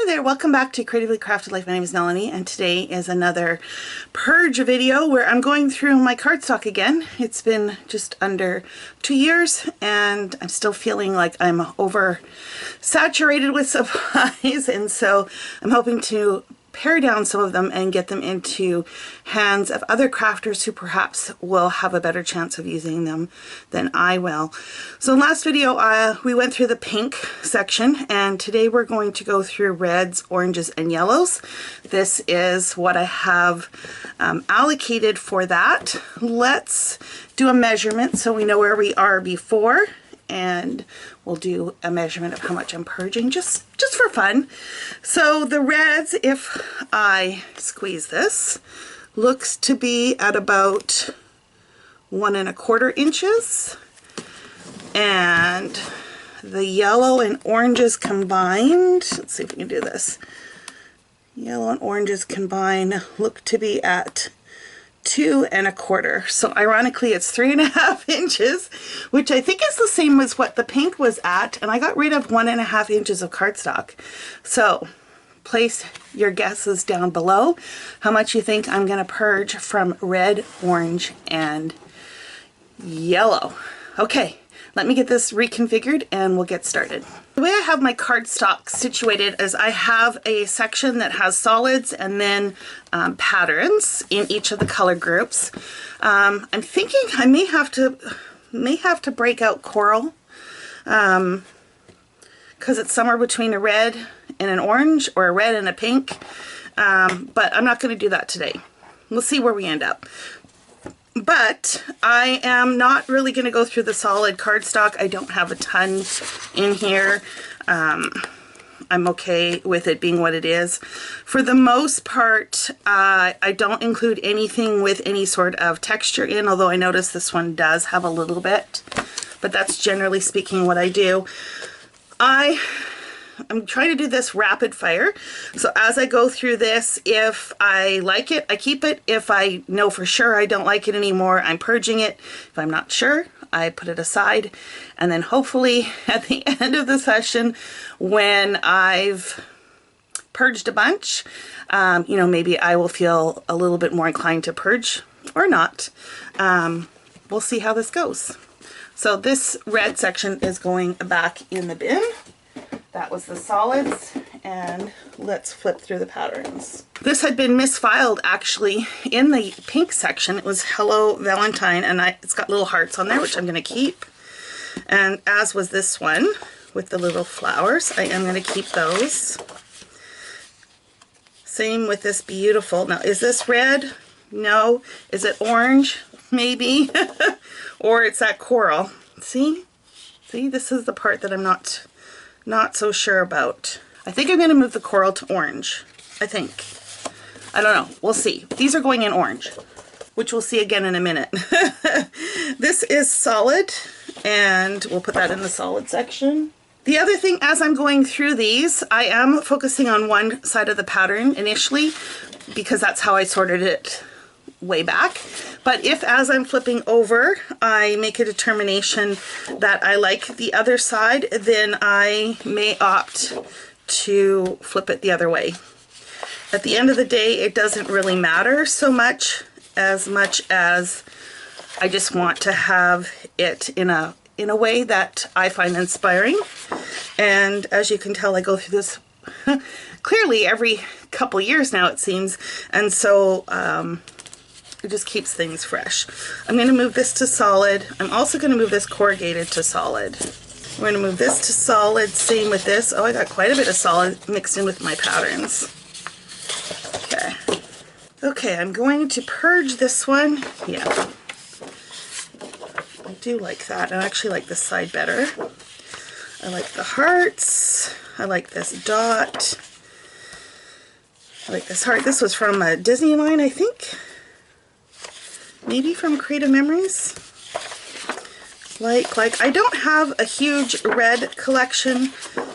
Hi there, welcome back to Creatively Crafted Life. My name is Melanie and today is another purge video where I'm going through my cardstock again. It's been just under 2 years and I'm still feeling like I'm oversaturated with supplies, and so I'm hoping to pare down some of them and get them into hands of other crafters who perhaps will have a better chance of using them than I will. So in last video we went through the pink section, and today we're going to go through reds, oranges, and yellows. This is what I have allocated for that. Let's do a measurement so we know where we are before, and we'll do a measurement of how much I'm purging just for fun. So the reds, if I squeeze this, looks to be at about 1 1/4 inches, and the yellow and oranges combined, let's see if we can do this, yellow and oranges combined look to be at 2 1/4. So ironically it's 3 1/2 inches, which I think is the same as what the pink was at, and I got rid of 1 1/2 inches of cardstock. So place your guesses down below how much you think I'm going to purge from red, orange, and yellow. Okay, let me get this reconfigured and we'll get started. The way I have my cardstock situated is I have a section that has solids and then patterns in each of the color groups. I'm thinking I may have to break out coral because it's somewhere between a red and an orange, or a red and a pink, but I'm not going to do that today. We'll see where we end up. But I am not really going to go through the solid cardstock. I don't have a ton in here. I'm okay with it being what it is. For the most part, I don't include anything with any sort of texture in, although I notice this one does have a little bit. But that's generally speaking what I do. I'm trying to do this rapid fire. So as I go through this, if I like it, I keep it. If I know for sure I don't like it anymore, I'm purging it. If I'm not sure, I put it aside. And then hopefully at the end of the session, when I've purged a bunch, you know, maybe I will feel a little bit more inclined to purge or not. We'll see how this goes. So this red section is going back in the bin. That was the solids, and let's flip through the patterns. This had been misfiled actually in the pink section. It was Hello Valentine, and it's got little hearts on there, which I'm going to keep. And as was this one with the little flowers, I am going to keep those. Same with this beautiful, now is this red? No. Is it orange? Maybe. Or it's that coral. See, this is the part that I'm not so sure about. I think I'm going to move the coral to orange. I think. I don't know. We'll see. These are going in orange, which we'll see again in a minute. This is solid, and we'll put that in the solid section. The other thing, as I'm going through these, I am focusing on one side of the pattern initially because that's how I sorted it way back. But if as I'm flipping over I make a determination that I like the other side, then I may opt to flip it the other way. At the end of the day, it doesn't really matter so much as I just want to have it in a way that I find inspiring. And as you can tell, I go through this clearly every couple years now, it seems, and so it just keeps things fresh. I'm going to move this to solid. I'm also going to move this corrugated to solid. We're going to move this to solid. Same with this. Oh, I got quite a bit of solid mixed in with my patterns. Okay. Okay, I'm going to purge this one. Yeah. I do like that. I actually like this side better. I like the hearts. I like this dot. I like this heart. This was from a Disney line, I think. Maybe from Creative Memories. Like I don't have a huge red collection,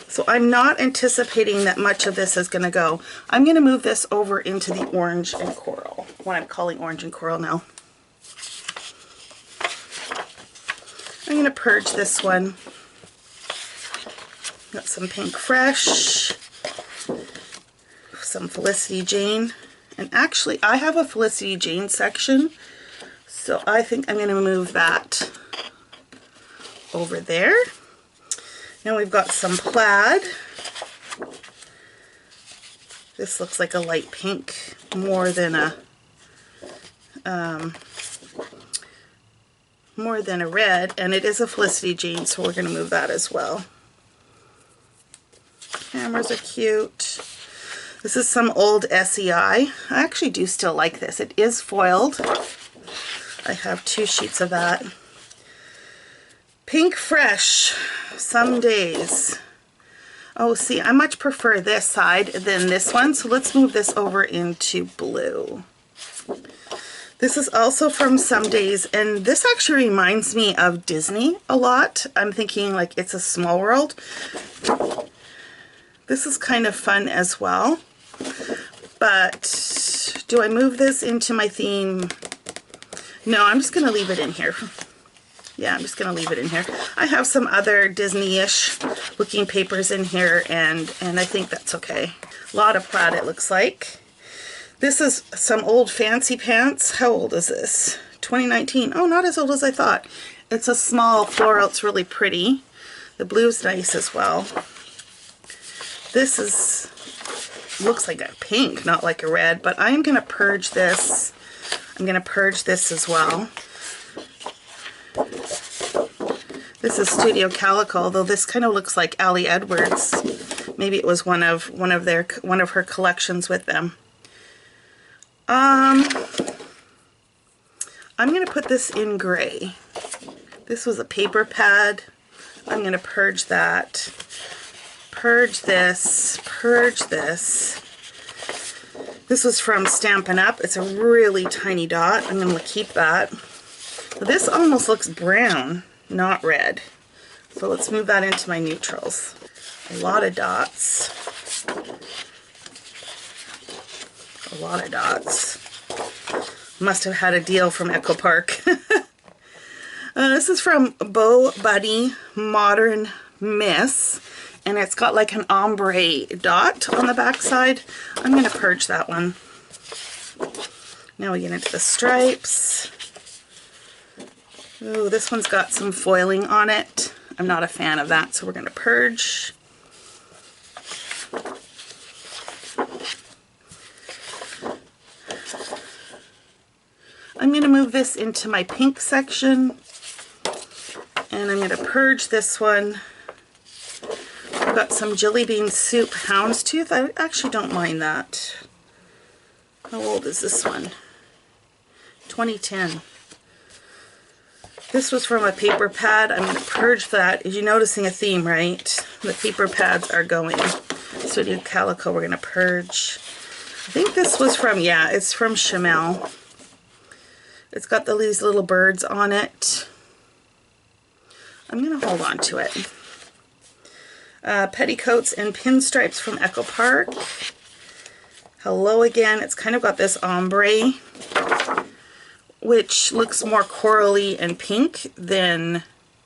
so I'm not anticipating that much of this is going to go. I'm going to move this over into the orange and coral, what I'm calling orange and coral now. I'm going to purge this one. Got some pink fresh. some Felicity Jane. And actually, I have a Felicity Jane section, so I think I'm going to move that over there. Now we've got some plaid. This looks like a light pink more than a red, and it is a Felicity Jane, so we're going to move that as well. Cameras are cute. This is some old SEI. I actually do still like this. It is foiled. I have 2 sheets of that. Pink Fresh, Some Days. Oh, see, I much prefer this side than this one, so let's move this over into blue. This is also from Some Days, and this actually reminds me of Disney a lot. I'm thinking like It's a Small World. This is kind of fun as well. But do I move this into my theme? No, I'm just going to leave it in here. Yeah, I'm just going to leave it in here. I have some other Disney-ish looking papers in here, and I think that's okay. A lot of plaid, it looks like. This is some old Fancy Pants. How old is this? 2019. Oh, not as old as I thought. It's a small floral. It's really pretty. The blue's nice as well. This is looks like a pink, not like a red, but I'm going to purge this. I'm going to purge this as well. This is Studio Calico, although this kind of looks like Allie Edwards. Maybe it was one of her collections with them. I'm going to put this in gray. This was a paper pad. I'm going to purge that. Purge this. Purge this. This was from Stampin' Up. It's a really tiny dot. I'm going to keep that. This almost looks brown, not red. So let's move that into my neutrals. A lot of dots. A lot of dots. Must have had a deal from Echo Park. This is from Bo Buddy Modern Miss, and it's got like an ombre dot on the back side. I'm going to purge that one. Now we get into the stripes. Ooh, this one's got some foiling on it. I'm not a fan of that, so we're going to purge. I'm going to move this into my pink section, and I'm going to purge this one. I've got some Jelly Bean Soup Houndstooth. I actually don't mind that. How old is this one? 2010. This was from a paper pad. I'm going to purge that. You're noticing a theme, right? The paper pads are going. Studio Calico, we're going to purge. I think this was from, yeah, it's from Chamel. It's got these little birds on it. I'm going to hold on to it. Petticoats and Pinstripes from Echo Park. Hello again. It's kind of got this ombre, which looks more corally and pink than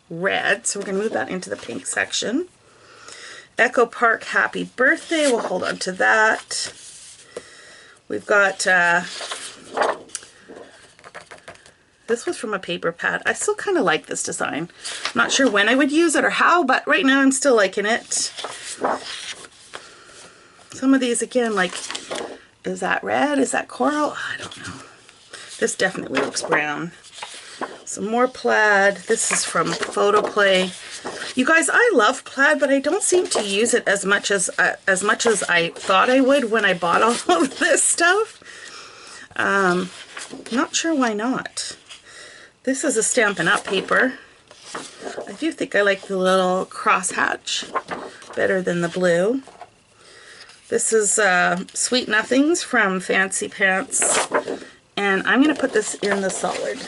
red. So we're going to move that into the pink section. Echo Park Happy Birthday. We'll hold on to that. We've got... this was from a paper pad. I still kind of like this design. I'm not sure when I would use it or how, but right now I'm still liking it. Some of these, again, like, is that red? Is that coral? I don't know. This definitely looks brown. Some more plaid. This is from Photoplay. You guys, I love plaid, but I don't seem to use it as much as I thought I would when I bought all of this stuff. Not sure why not. This is a Stampin' Up paper. I do think I like the little crosshatch better than the blue. This is Sweet Nothings from Fancy Pants, and I'm going to put this in the solid.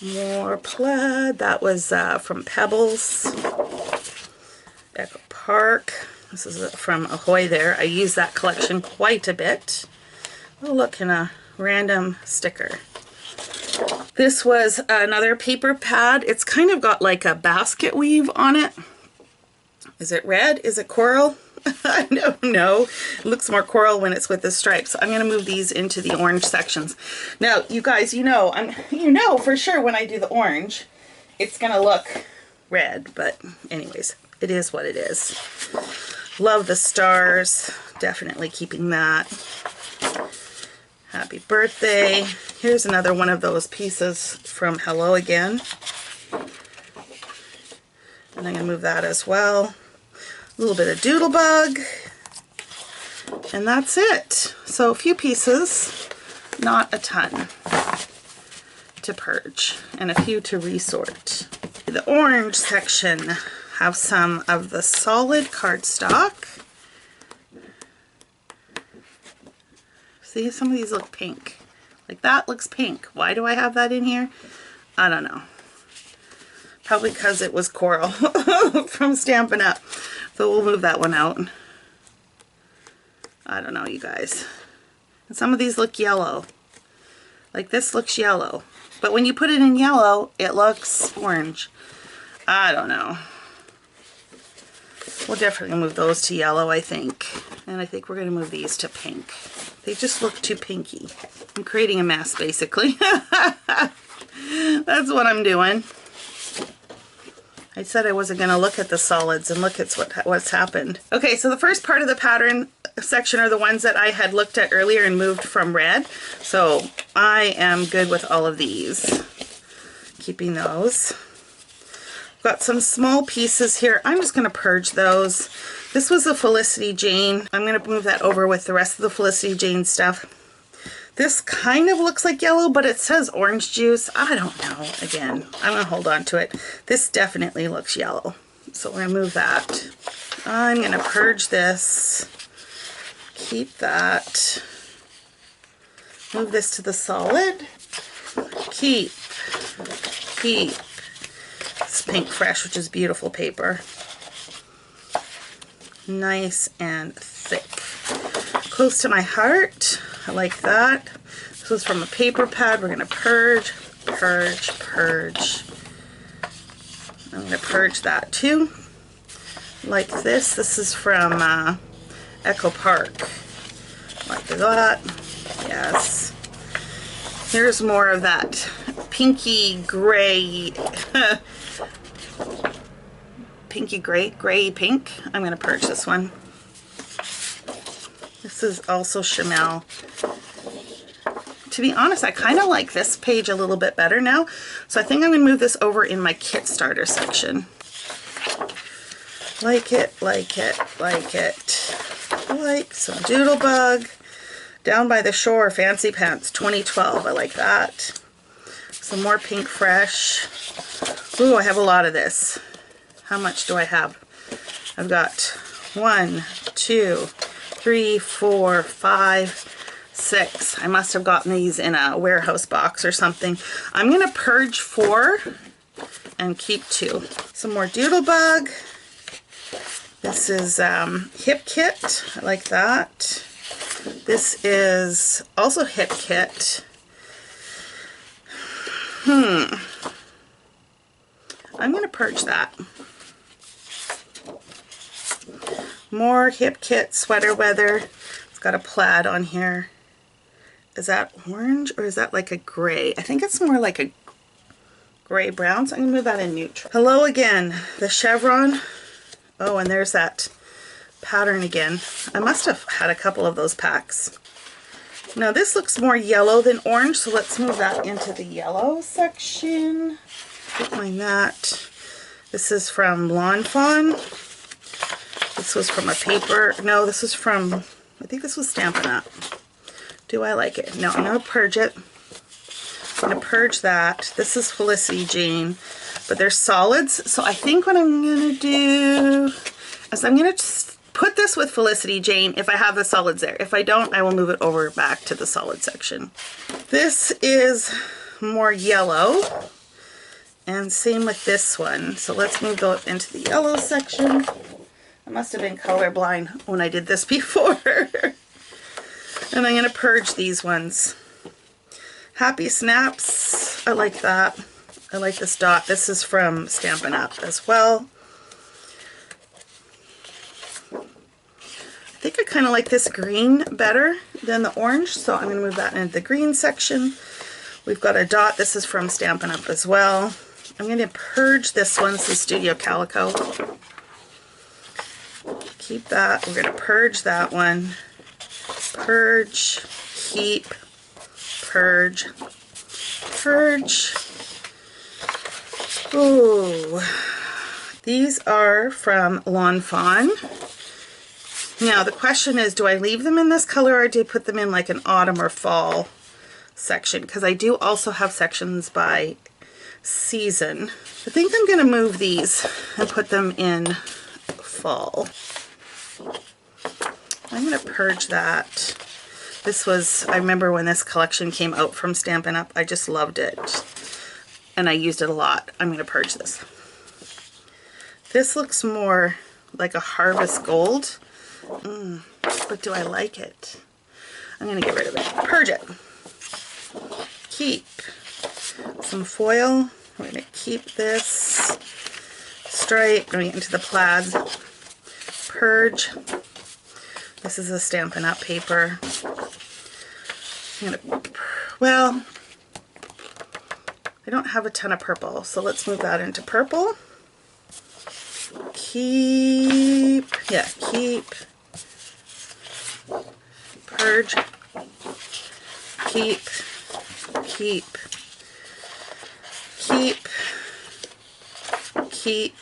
More plaid. That was from Pebbles. Echo Park. This is from Ahoy there. I use that collection quite a bit. Oh, look, and a random sticker. This was another paper pad. It's kind of got like a basket weave on it. Is it red? Is it coral? I don't know. It looks more coral when it's with the stripes. So I'm going to move these into the orange sections. Now, you guys, you know for sure when I do the orange, it's going to look red. But anyways, it is what it is. Love the stars. Definitely keeping that. Happy birthday. Here's another one of those pieces from Hello Again. And I'm going to move that as well. A little bit of Doodlebug. And that's it. So a few pieces, not a ton to purge, and a few to resort. The orange section have some of the solid cardstock. See, some of these look pink. Like that looks pink. Why do I have that in here? I don't know. Probably because it was coral from Stampin' Up. So we'll move that one out. I don't know, you guys. And some of these look yellow. Like this looks yellow. But when you put it in yellow, it looks orange. I don't know. We'll definitely move those to yellow, I think. And I think we're going to move these to pink. They just look too pinky. I'm creating a mess, basically. That's what I'm doing. I said I wasn't going to look at the solids, and look at what's happened. Okay, so the first part of the pattern section are the ones that I had looked at earlier and moved from red. So I am good with all of these. Keeping those. Got some small pieces here. I'm just going to purge those. This was a Felicity Jane. I'm going to move that over with the rest of the Felicity Jane stuff. This kind of looks like yellow, but it says orange juice. I don't know. Again, I'm going to hold on to it. This definitely looks yellow. So we're going to move that. I'm going to purge this. Keep that. Move this to the solid. Keep. It's Pink Fresh, which is beautiful paper. Nice and thick. Close to my heart. I like that. This was from a paper pad. We're going to purge. I'm going to purge that too. Like this. This is from Echo Park. Like that. Yes. Here's more of that pinky gray. Pinky gray pink. I'm going to purge this one. This is also Chamel. To be honest, I kind of like this page a little bit better now. So I think I'm going to move this over in my kit starter section. Like it. Like some Doodlebug. Down by the Shore, Fancy Pants, 2012. I like that. Some more Pink Fresh. Ooh, I have a lot of this. How much do I have? I've got 1, 2, 3, 4, 5, 6. I must have gotten these in a warehouse box or something. I'm going to purge 4 and keep 2. Some more Doodlebug. This is Hip Kit. I like that. This is also Hip Kit. I'm going to purge that. More Hip Kit Sweater Weather. It's got a plaid on here. Is that orange or is that like a gray? I think it's more like a gray brown, so I'm going to move that in neutral. Hello Again, the chevron. Oh, and there's that pattern again. I must have had a couple of those packs. Now this looks more yellow than orange, so let's move that into the yellow section. Don't mind that. This is from Lawn Fawn. This was from a paper. No, this was from, I think this was Stampin' Up. Do I like it? No, I'm going to purge it. I'm going to purge that. This is Felicity Jane, but they're solids. So I think what I'm going to do is I'm going to put this with Felicity Jane if I have the solids there. If I don't, I will move it over back to the solid section. This is more yellow, and same with this one. So let's move those into the yellow section. I must have been colorblind when I did this before. And I'm going to purge these ones. Happy Snaps. I like that. I like this dot. This is from Stampin' Up as well. think I kind of like this green better than the orange, so I'm going to move that into the green section. We've got a dot. This is from Stampin' Up! As well. I'm going to purge this one. This is Studio Calico. Keep that. We're going to purge that one. Purge, keep, purge, purge. Ooh. These are from Lawn Fawn. Now the question is, do I leave them in this color or do I put them in like an autumn or fall section? Because I do also have sections by season. I think I'm going to move these and put them in fall. I'm going to purge that. This was, I remember when this collection came out from Stampin' Up! I just loved it. And I used it a lot. I'm going to purge this. This looks more like a harvest gold. But do I like it? I'm going to get rid of it. Purge it. Keep. Some foil. We're going to keep this. Stripe. Going into the plaid. Purge. This is a Stampin' Up! Paper. I'm going to, well, I don't have a ton of purple, so let's move that into purple. Keep. Yeah, keep. Purge, keep, keep, keep, keep.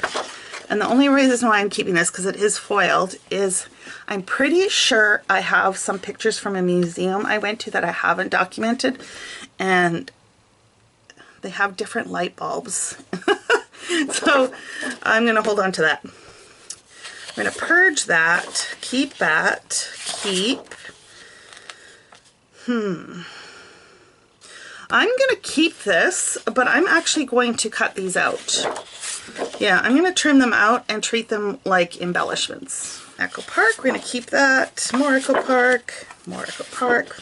And the only reason why I'm keeping this, because it is foiled, is I'm pretty sure I have some pictures from a museum I went to that I haven't documented, and they have different light bulbs. So I'm going to hold on to that. I'm going to purge that, keep that, keep. I'm going to keep this, but I'm actually going to cut these out. Yeah, I'm going to trim them out and treat them like embellishments. Echo Park, we're going to keep that. More Echo Park, more Echo Park.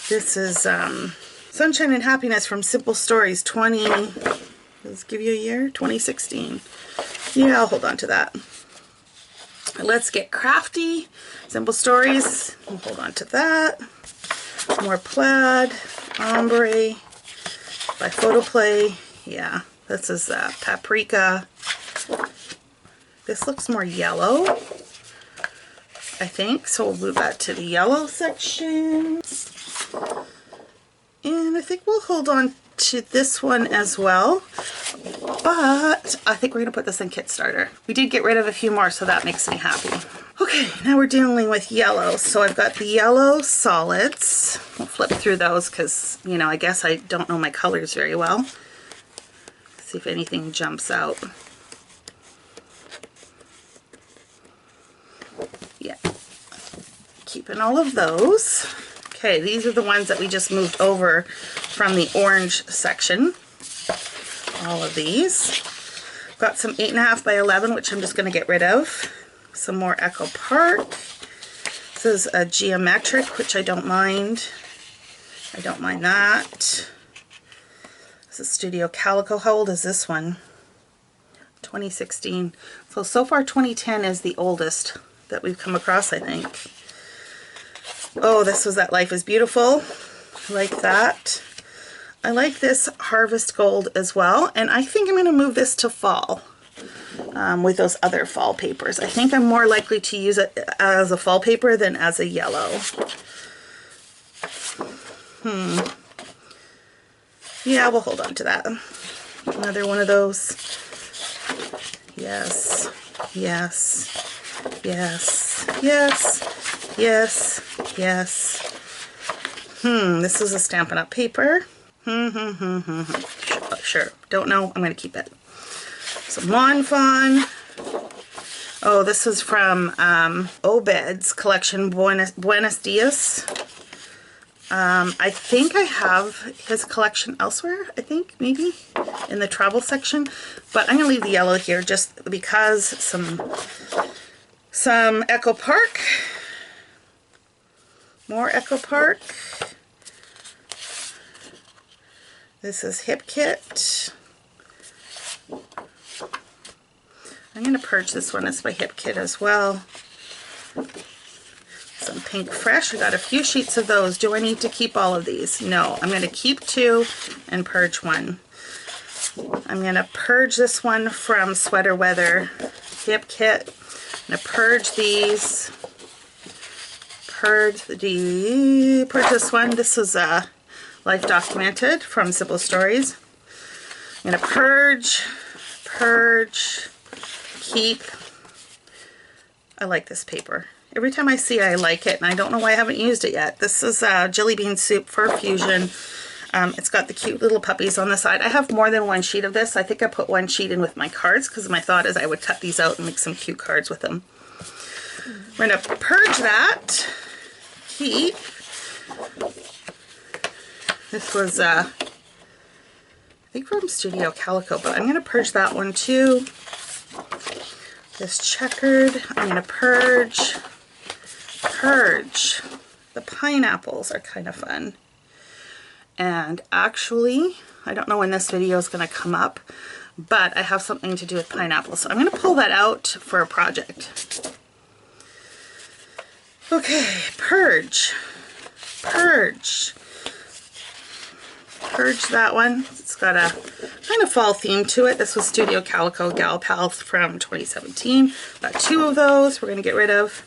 This is Sunshine and Happiness from Simple Stories 20, let's give you a year, 2016. Yeah, I'll hold on to that. Let's Get Crafty, Simple Stories, we'll hold on to that. More plaid, ombre, by Photoplay. Yeah, this is Paprika. This looks more yellow, I think, so we'll move that to the yellow section. And I think we'll hold on to this one as well, but I think we're going to put this in Kit Starter. We did get rid of a few more, so that makes me happy. Okay, now we're dealing with yellow. So I've got the yellow solids. We'll flip through those because, you know, I guess I don't know my colors very well. See if anything jumps out. Yeah, keeping all of those. Okay, these are the ones that we just moved over from the orange section. All of these. Got some 8.5 by 11, which I'm just going to get rid of. Some more Echo Park. This is a geometric, which I don't mind. I don't mind that. This is Studio Calico. How old is this one? 2016. So far 2010 is the oldest that we've come across, I think. Oh, this was that Life is Beautiful. I like that. I like this Harvest Gold as well, and I think I'm going to move this to fall with those other fall papers. I think I'm more likely to use it as a fall paper than as a yellow. Yeah, we'll hold on to that. Another one of those. Yes, yes, yes, yes, yes, yes. This is a Stampin' Up! Paper. Sure, don't know, I'm going to keep it. Some Lawn Fawn. Oh, this is from Obed's collection, Buenos Dias. I think I have his collection elsewhere, I think, maybe, in the travel section. But I'm going to leave the yellow here just because some Echo Park. More Echo Park. This is Hip Kit. I'm going to purge this one. It's by Hip Kit as well. Some Pink Fresh. I got a few sheets of those. Do I need to keep all of these? No. I'm going to keep 2 and purge 1. I'm going to purge this one from Sweater Weather Hip Kit. I'm going to purge these. Purge this one. This is Life Documented from Simple Stories. I'm going to purge, keep. I like this paper. Every time I see it, I like it, and I don't know why I haven't used it yet. This is Jelly Bean Soup for Fusion. It's got the cute little puppies on the side. I have more than one sheet of this. I think I put one sheet in with my cards because my thought is I would cut these out and make some cute cards with them. We're going to purge that. Keep. This was, I think from Studio Calico, but I'm going to purge that one too. This checkered, I'm going to purge. The pineapples are kind of fun. And actually, I don't know when this video is going to come up, but I have something to do with pineapples. So I'm going to pull that out for a project. Okay, purge that one. It's got a kind of fall theme to it. This was Studio Calico Gal Pal from 2017. Got 2 of those we're going to get rid of.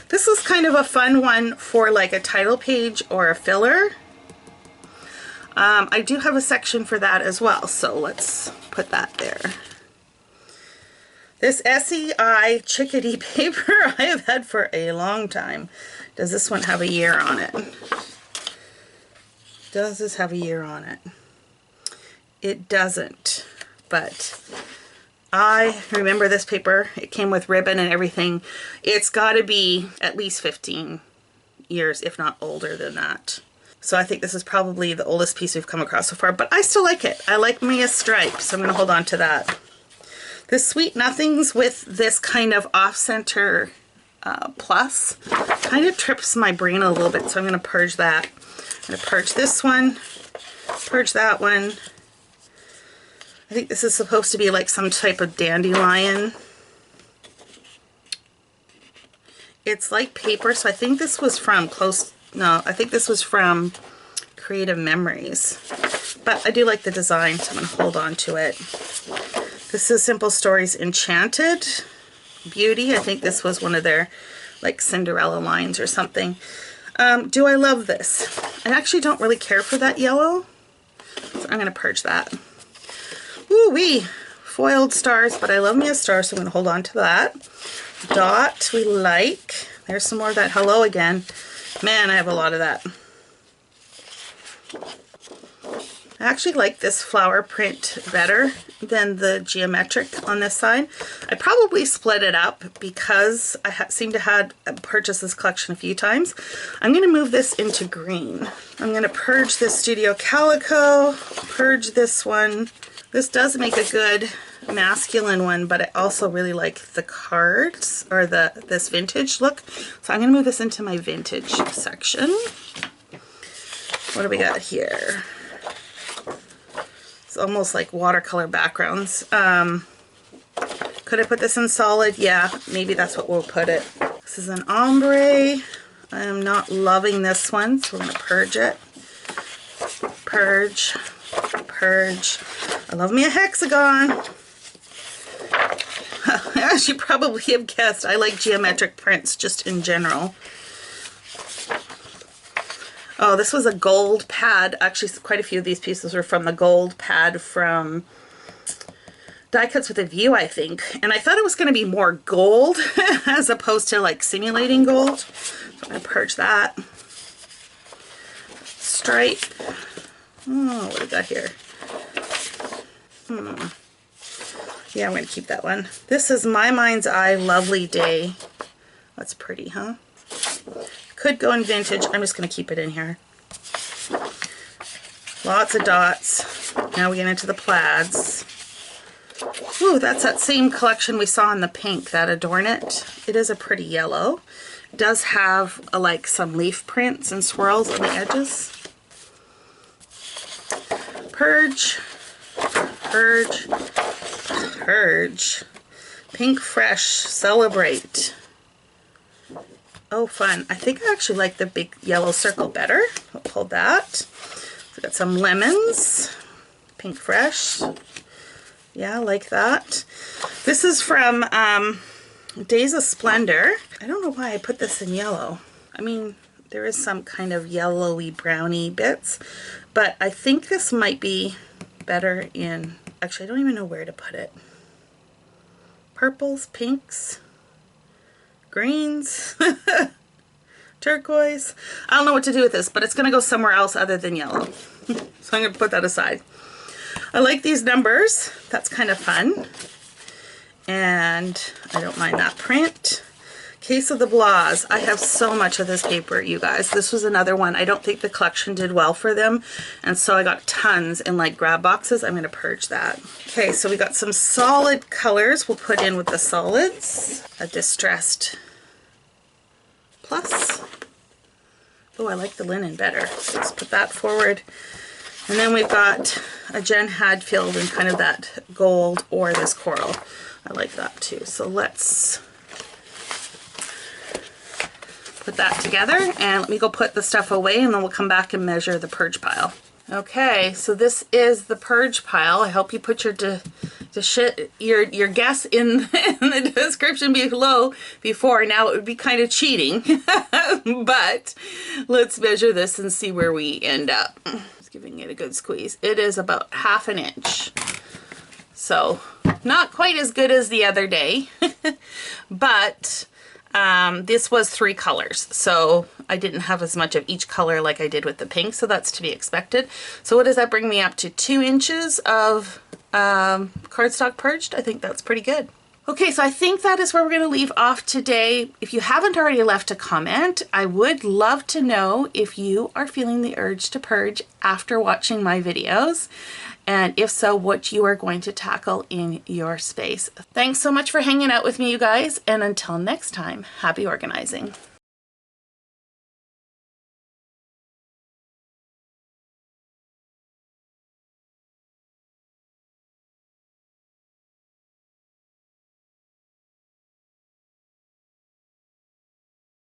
This is kind of a fun one for like a title page or a filler. I do have a section for that as well, so let's put that there. This SEI Chickadee paper I have had for a long time. Does this one have a year on it? Does this have a year on it? It doesn't, but I remember this paper. It came with ribbon and everything. It's got to be at least 15 years, if not older than that. So I think this is probably the oldest piece we've come across so far, but I still like it. I like me a stripe, so I'm going to hold on to that. This Sweet Nothings with this kind of off-center plus kind of trips my brain a little bit, so I'm going to purge that. I'm going to purge this one, purge that one. I think this is supposed to be like some type of dandelion. It's like paper, so I think this was from I think this was from Creative Memories. But I do like the design, so I'm going to hold on to it. This is Simple Stories Enchanted Beauty. I think this was one of their like Cinderella lines or something. Do I love this? I actually don't really care for that yellow, so I'm going to purge that. Woo-wee! Foiled stars, but I love me a star, so I'm going to hold on to that. Dot, we like. There's some more of that Hello again. Man, I have a lot of that. I actually like this flower print better than the geometric on this side. I probably split it up because I seem to have purchased this collection a few times. I'm going to move this into green. I'm going to purge this Studio Calico, purge this one. This does make a good masculine one, but I also really like the cards or this vintage look. So I'm going to move this into my vintage section. What do we got here? It's almost like watercolor backgrounds. Could I put this in solid? Yeah, maybe that's what we'll put it. This is an ombre. I am not loving this one, so we're going to purge it. Purge. Purge. I love me a hexagon. As you probably have guessed, I like geometric prints just in general. Oh, this was a gold pad. Actually, quite a few of these pieces were from the gold pad from Die Cuts with a View, I think. And I thought it was going to be more gold as opposed to like simulating gold. So I'm going to purge that. Stripe. Oh, what do we got here? Yeah, I'm going to keep that one. This is My Mind's Eye Lovely Day. That's pretty, huh? Could go in vintage. I'm just going to keep it in here. Lots of dots. Now we get into the plaids. Ooh, that's that same collection we saw in the pink, that Adorn It. It is a pretty yellow. It does have like some leaf prints and swirls on the edges. Purge. Purge. Purge. Pink Fresh. Celebrate. Oh, fun. I think I actually like the big yellow circle better. I'll pull that. We got some lemons, pink fresh. Yeah, like that. This is from Days of Splendor. I don't know why I put this in yellow. I mean, there is some kind of yellowy browny bits, but I think this might be better in, actually I don't even know where to put it. Purples, pinks, greens, turquoise. I don't know what to do with this, but it's gonna go somewhere else other than yellow. So I'm gonna put that aside. I like these numbers. That's kind of fun. And I don't mind that print. Case of the Blahs. I have so much of this paper, you guys. This was another one. I don't think the collection did well for them. And so I got tons in like grab boxes. I'm going to purge that. Okay, so we got some solid colors we'll put in with the solids. A Distressed Plus. Oh, I like the linen better. So let's put that forward. And then we've got a Jen Hadfield in kind of that gold or this coral. I like that too. So let's put that together and let me go put the stuff away and then we'll come back and measure the purge pile. Okay, so this is the purge pile. I hope you put your guess in the description below before. Now it would be kind of cheating, but let's measure this and see where we end up. Just giving it a good squeeze. It is about 1/2 inch. So not quite as good as the other day, but this was 3 colors, so I didn't have as much of each color like I did with the pink, so that's to be expected. So what does that bring me up to? 2 inches of cardstock purged. I think that's pretty good. Okay, so I think that is where we're going to leave off today. If you haven't already left a comment, I would love to know if you are feeling the urge to purge after watching my videos. And if so, what you are going to tackle in your space. Thanks so much for hanging out with me, you guys. And until next time, happy organizing.